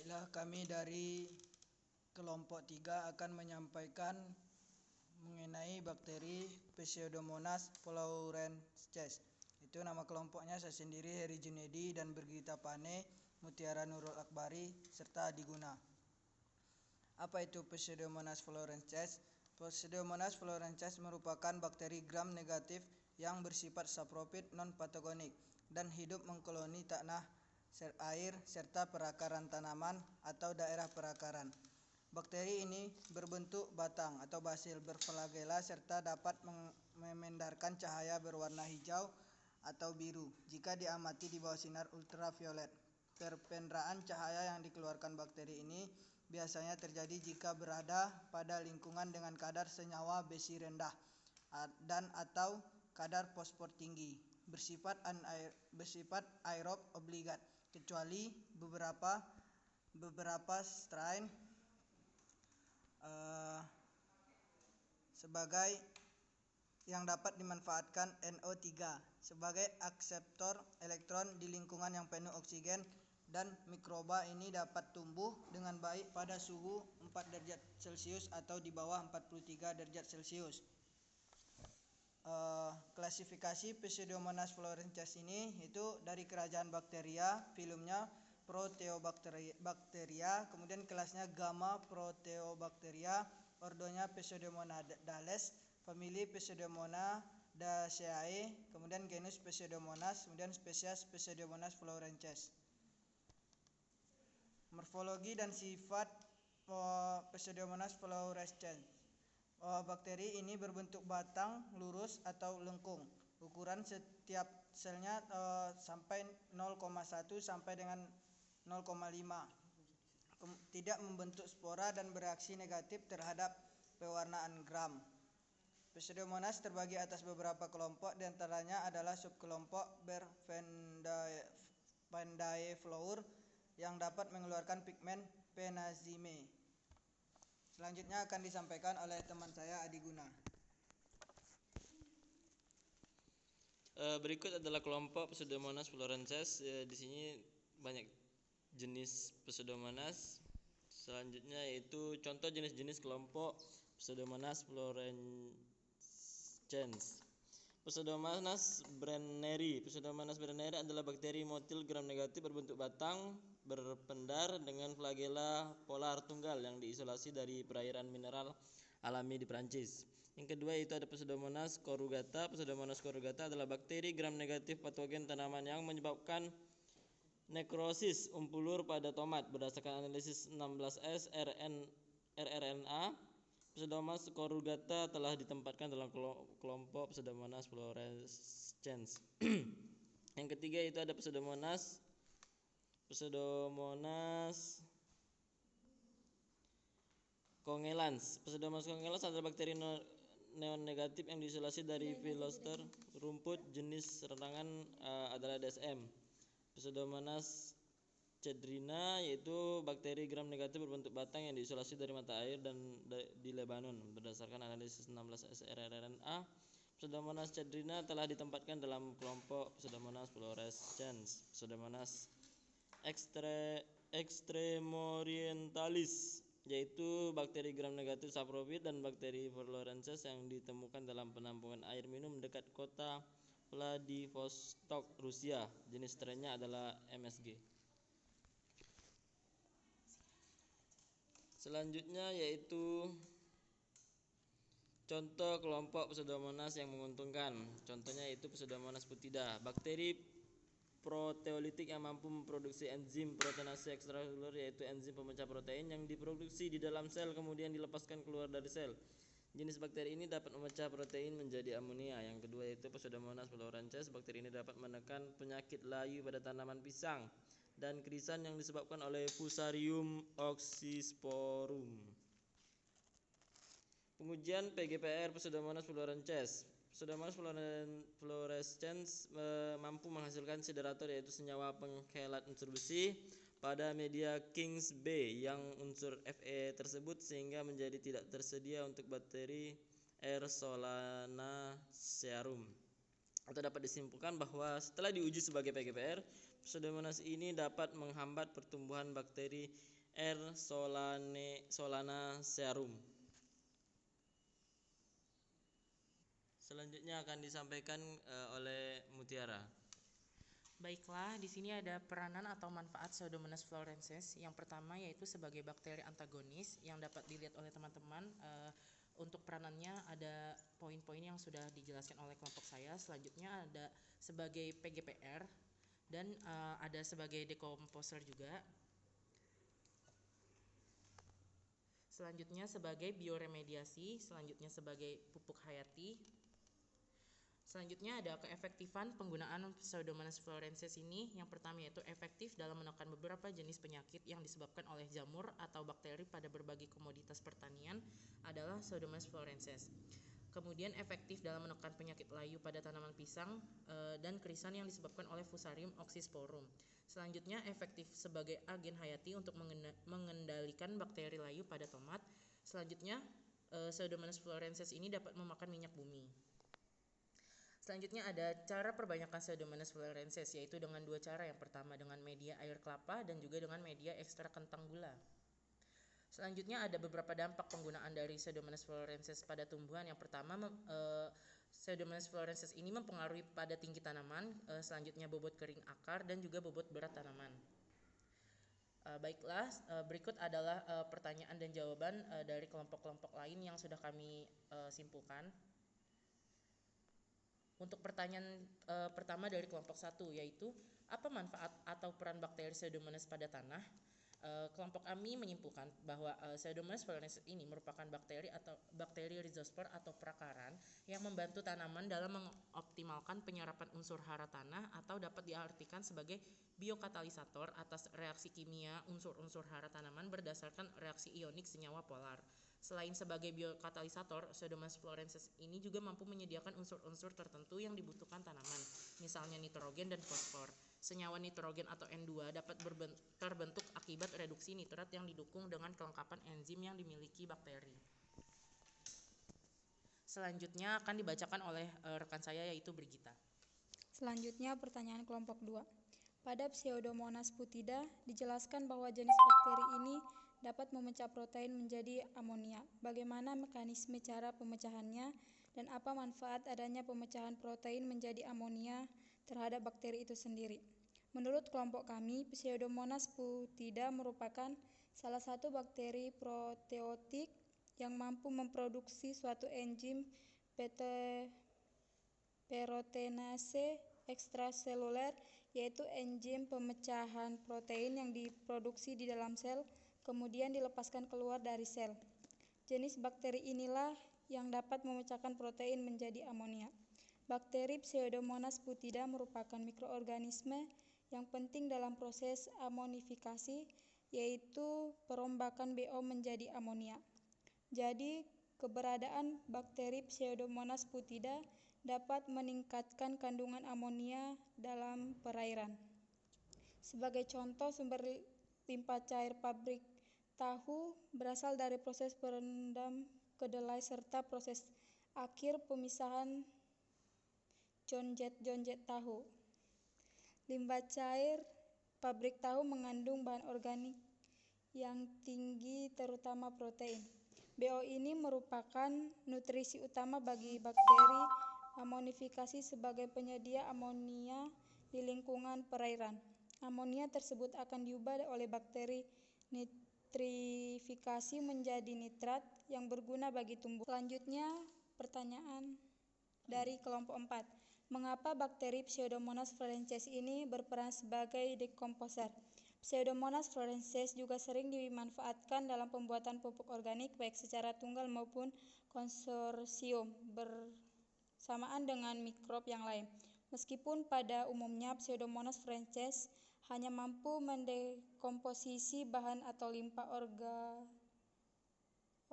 Baiklah, kami dari kelompok 3 akan menyampaikan mengenai bakteri Pseudomonas flourences. Itu nama kelompoknya. Saya sendiri Heri Junedi dan Bergita Pane, Mutiara Nurul Akbari, serta Adi Guna. Apa itu Pseudomonas flourences? Pseudomonas flourences merupakan bakteri gram negatif yang bersifat saprofit non-patogenik dan hidup mengkoloni tanah, air, serta perakaran tanaman atau daerah perakaran. Bakteri ini berbentuk batang atau basil berflagela serta dapat memandarkan cahaya berwarna hijau atau biru jika diamati di bawah sinar ultraviolet. Perpendaraan cahaya yang dikeluarkan bakteri ini biasanya terjadi jika berada pada lingkungan dengan kadar senyawa besi rendah dan atau kadar fosfor tinggi, bersifat aerob obligat, kecuali beberapa strain sebagai yang dapat dimanfaatkan NO3 sebagai akseptor elektron di lingkungan yang penuh oksigen, dan mikroba ini dapat tumbuh dengan baik pada suhu 4 derajat Celcius atau di bawah 43 derajat Celcius. Klasifikasi Pseudomonas flourences ini itu dari kerajaan bakteria, filumnya Proteobacteria, kemudian kelasnya Gamma Proteobacteria, ordonya Pseudomonadales, famili Pseudomonadaceae, kemudian genus Pseudomonas, kemudian spesies Pseudomonas flourences. Morfologi dan sifat Pseudomonas flourescens. Bakteri ini berbentuk batang lurus atau lengkung. Ukuran setiap selnya sampai 0,1 sampai dengan 0,5. Tidak membentuk spora dan bereaksi negatif terhadap pewarnaan gram. Pseudomonas terbagi atas beberapa kelompok, diantaranya adalah subkelompok Bervendae flower yang dapat mengeluarkan pigmen penazime. Selanjutnya akan disampaikan oleh teman saya Adi Guna. Berikut adalah kelompok Pseudomonas flourences. Di sini banyak jenis Pseudomonas. Selanjutnya yaitu contoh jenis-jenis kelompok Pseudomonas flourescens. Pseudomonas brenneri. Pseudomonas brenneri adalah bakteri motil gram negatif berbentuk batang berpendar dengan flagela polar tunggal yang diisolasi dari perairan mineral alami di Prancis. Yang kedua itu ada Pseudomonas corrugata. Pseudomonas corrugata adalah bakteri gram negatif patogen tanaman yang menyebabkan nekrosis umpulur pada tomat. Berdasarkan analisis 16S rRNA, Pseudomonas corrugata telah ditempatkan dalam kelompok Pseudomonas flourescens. Yang ketiga itu ada Pseudomonas congelans. Pseudomonas congelans adalah bakteri neon-negatif yang diisolasi dari filoster rumput. Jenis renangan adalah DSM. Pseudomonas cedrina yaitu bakteri gram negatif berbentuk batang yang diisolasi dari mata air dan di Lebanon. Berdasarkan analisis 16 rRNA, Pseudomonas cedrina telah ditempatkan dalam kelompok Pseudomonas flourescens. Pseudomonas extremorientalis yaitu bakteri gram negatif saprofit dan bakteri flourences yang ditemukan dalam penampungan air minum dekat kota Vladivostok, Rusia. Jenis strainnya adalah MSG. Selanjutnya yaitu contoh kelompok Pseudomonas yang menguntungkan. Contohnya yaitu Pseudomonas putida, bakteri proteolitik yang mampu memproduksi enzim proteinase ekstraseluler, yaitu enzim pemecah protein yang diproduksi di dalam sel kemudian dilepaskan keluar dari sel. Jenis bakteri ini dapat memecah protein menjadi amonia. Yang kedua yaitu Pseudomonas flourences. Bakteri ini dapat menekan penyakit layu pada tanaman pisang dan krisan yang disebabkan oleh Fusarium oxysporum. Pengujian PGPR Pseudomonas flourences. Pseudomonas flourescens mampu menghasilkan siderator, yaitu senyawa pengkhelat unsur besi pada media King's B yang unsur Fe tersebut sehingga menjadi tidak tersedia untuk bakteri R. solanacearum. atau dapat disimpulkan bahwa setelah diuji sebagai PGPR, Pseudomonas ini dapat menghambat pertumbuhan bakteri R. solanacearum. Selanjutnya akan disampaikan oleh Mutiara. Baiklah, di sini ada peranan atau manfaat Pseudomonas florensis. Yang pertama yaitu sebagai bakteri antagonis yang dapat dilihat oleh teman-teman. Untuk peranannya ada poin-poin yang sudah dijelaskan oleh kelompok saya. Selanjutnya ada sebagai PGPR dan ada sebagai decomposer juga. Selanjutnya sebagai bioremediasi, selanjutnya sebagai pupuk hayati. Selanjutnya ada keefektifan penggunaan Pseudomonas florensis ini. Yang pertama yaitu efektif dalam menekan beberapa jenis penyakit yang disebabkan oleh jamur atau bakteri pada berbagai komoditas pertanian adalah Pseudomonas florensis. Kemudian efektif dalam menekan penyakit layu pada tanaman pisang dan krisan yang disebabkan oleh Fusarium oxysporum. Selanjutnya efektif sebagai agen hayati untuk mengendalikan bakteri layu pada tomat. Selanjutnya Pseudomonas florensis ini dapat memakan minyak bumi. Selanjutnya ada cara perbanyakan Pseudomonas florensis, yaitu dengan dua cara. Yang pertama dengan media air kelapa dan juga dengan media ekstrak kentang gula. Selanjutnya ada beberapa dampak penggunaan dari Pseudomonas florensis pada tumbuhan. Yang pertama, Pseudomonas florensis ini mempengaruhi pada tinggi tanaman, selanjutnya bobot kering akar dan juga bobot berat tanaman. Baiklah, berikut adalah pertanyaan dan jawaban dari kelompok-kelompok lain yang sudah kami simpulkan. Untuk pertanyaan pertama dari kelompok 1 yaitu apa manfaat atau peran bakteri Pseudomonas pada tanah? Kelompok kami menyimpulkan bahwa Pseudomonas florensis ini merupakan bakteri rhizospor atau perakaran yang membantu tanaman dalam mengoptimalkan penyerapan unsur hara tanah atau dapat diartikan sebagai biokatalisator atas reaksi kimia unsur-unsur hara tanaman berdasarkan reaksi ionik senyawa polar. Selain sebagai biokatalisator, Pseudomonas florensis ini juga mampu menyediakan unsur-unsur tertentu yang dibutuhkan tanaman, misalnya nitrogen dan fosfor. Senyawa nitrogen atau N2 dapat terbentuk akibat reduksi nitrat yang didukung dengan kelengkapan enzim yang dimiliki bakteri. Selanjutnya akan dibacakan oleh rekan saya yaitu Brigita. Selanjutnya pertanyaan kelompok 2. Pada Pseudomonas putida dijelaskan bahwa jenis bakteri ini dapat memecah protein menjadi amonia. Bagaimana mekanisme cara pemecahannya dan apa manfaat adanya pemecahan protein menjadi amonia terhadap bakteri itu sendiri? Menurut kelompok kami, Pseudomonas putida merupakan salah satu bakteri proteotik yang mampu memproduksi suatu enzim perotenase ekstraseluler, yaitu enzim pemecahan protein yang diproduksi di dalam sel kemudian dilepaskan keluar dari sel. Jenis bakteri inilah yang dapat memecahkan protein menjadi amonia. Bakteri Pseudomonas putida merupakan mikroorganisme yang penting dalam proses amonifikasi, yaitu perombakan BO menjadi amonia. Jadi, keberadaan bakteri Pseudomonas putida dapat meningkatkan kandungan amonia dalam perairan. Sebagai contoh, sumber limpah cair pabrik tahu berasal dari proses perendam kedelai serta proses akhir pemisahan jonjet tahu. Limbah cair pabrik tahu mengandung bahan organik yang tinggi terutama protein. BO ini merupakan nutrisi utama bagi bakteri amonifikasi sebagai penyedia amonia di lingkungan perairan. Amonia tersebut akan diubah oleh bakteri nitrifikasi menjadi nitrat yang berguna bagi tumbuh. Selanjutnya, pertanyaan dari kelompok 4. Mengapa bakteri Pseudomonas florensis ini berperan sebagai decomposer? Pseudomonas florensis juga sering dimanfaatkan dalam pembuatan pupuk organik baik secara tunggal maupun konsorsium bersamaan dengan mikrob yang lain. Meskipun pada umumnya Pseudomonas florensis hanya mampu mendekomposisi bahan atau limpah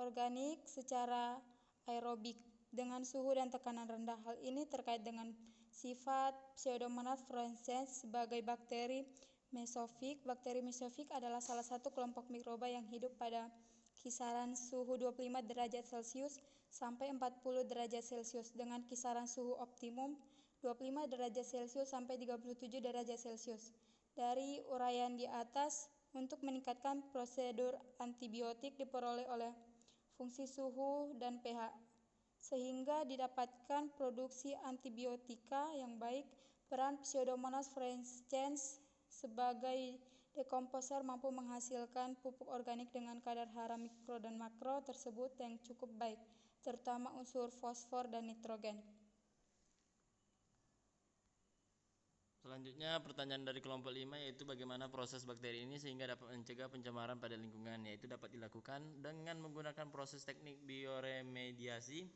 organik secara aerobik dengan suhu dan tekanan rendah. Hal ini terkait dengan sifat Pseudomonas florensis sebagai bakteri mesofik. Bakteri mesofik adalah salah satu kelompok mikroba yang hidup pada kisaran suhu 25 derajat Celcius sampai 40 derajat Celcius dengan kisaran suhu optimum 25 derajat Celcius sampai 37 derajat Celcius. Dari uraian di atas, untuk meningkatkan prosedur antibiotik diperoleh oleh fungsi suhu dan pH, sehingga didapatkan produksi antibiotika yang baik. Peran Pseudomonas fluorescens sebagai dekomposer mampu menghasilkan pupuk organik dengan kadar hara mikro dan makro tersebut yang cukup baik, terutama unsur fosfor dan nitrogen. Selanjutnya pertanyaan dari kelompok 5 yaitu bagaimana proses bakteri ini sehingga dapat mencegah pencemaran pada lingkungan, yaitu dapat dilakukan dengan menggunakan proses teknik bioremediasi.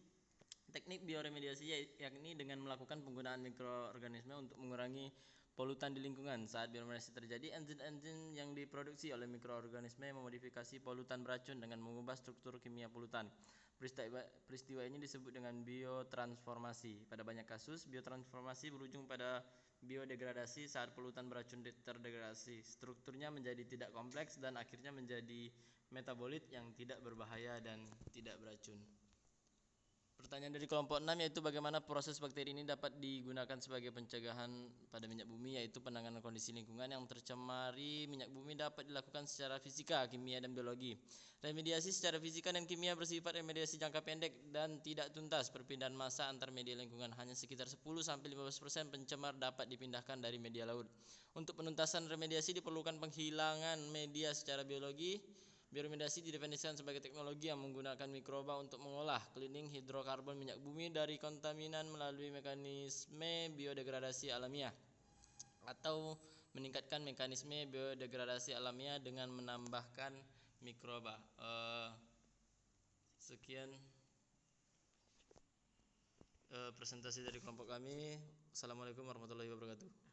Teknik bioremediasi yakni dengan melakukan penggunaan mikroorganisme untuk mengurangi polutan di lingkungan. Saat bioremediasi terjadi, enzim-enzim yang diproduksi oleh mikroorganisme memodifikasi polutan beracun dengan mengubah struktur kimia polutan. Peristiwa ini disebut dengan biotransformasi. Pada banyak kasus, biotransformasi berujung pada biodegradasi. Saat polutan beracun terdegradasi, strukturnya menjadi tidak kompleks dan akhirnya menjadi metabolit yang tidak berbahaya dan tidak beracun. Pertanyaan dari kelompok 6 yaitu bagaimana proses bakteri ini dapat digunakan sebagai pencegahan pada minyak bumi, yaitu penanganan kondisi lingkungan yang tercemari minyak bumi dapat dilakukan secara fisika, kimia, dan biologi. Remediasi secara fisika dan kimia bersifat remediasi jangka pendek dan tidak tuntas. Perpindahan massa antar media lingkungan hanya sekitar 10-15% pencemar dapat dipindahkan dari media laut. Untuk penuntasan remediasi diperlukan penghilangan media secara biologi. Bioremediasi didefinisikan sebagai teknologi yang menggunakan mikroba untuk mengolah cleaning hidrokarbon minyak bumi dari kontaminan melalui mekanisme biodegradasi alamiah, atau meningkatkan mekanisme biodegradasi alamiah dengan menambahkan mikroba. Sekian presentasi dari kelompok kami. Assalamualaikum warahmatullahi wabarakatuh.